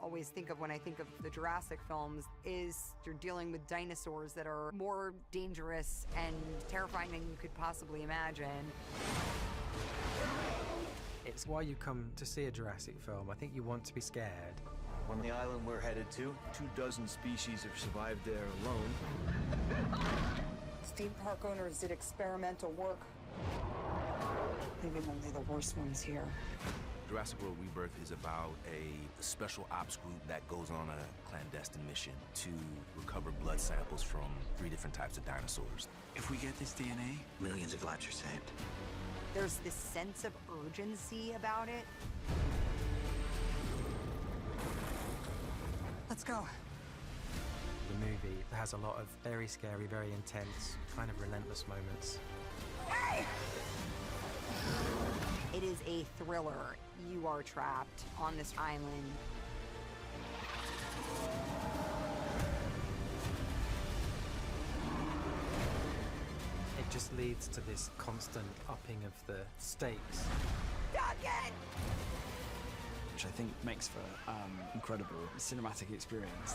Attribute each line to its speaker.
Speaker 1: always think of when I think of the Jurassic films is you're dealing with dinosaurs that are more dangerous and terrifying than you could possibly imagine.
Speaker 2: It's why you come to see a Jurassic film. I think you want to be scared.
Speaker 3: On the island we're headed to, 24 species have survived there alone.
Speaker 1: Theme park owners did experimental work, leaving only the worst ones here.
Speaker 4: Jurassic World Rebirth is about a special ops group that goes on a clandestine mission to recover blood samples from 3 different types of dinosaurs.
Speaker 5: If we get this DNA,
Speaker 3: Millions of lives are saved.
Speaker 1: There's this sense of urgency about it. Let's go.
Speaker 2: The movie has a lot of very scary, very intense, kind of relentless moments.
Speaker 1: Hey! It is a thriller. You are trapped on this island.
Speaker 2: It just leads to this constant upping of the stakes.
Speaker 1: Duncan!
Speaker 5: which I think makes for incredible cinematic experience.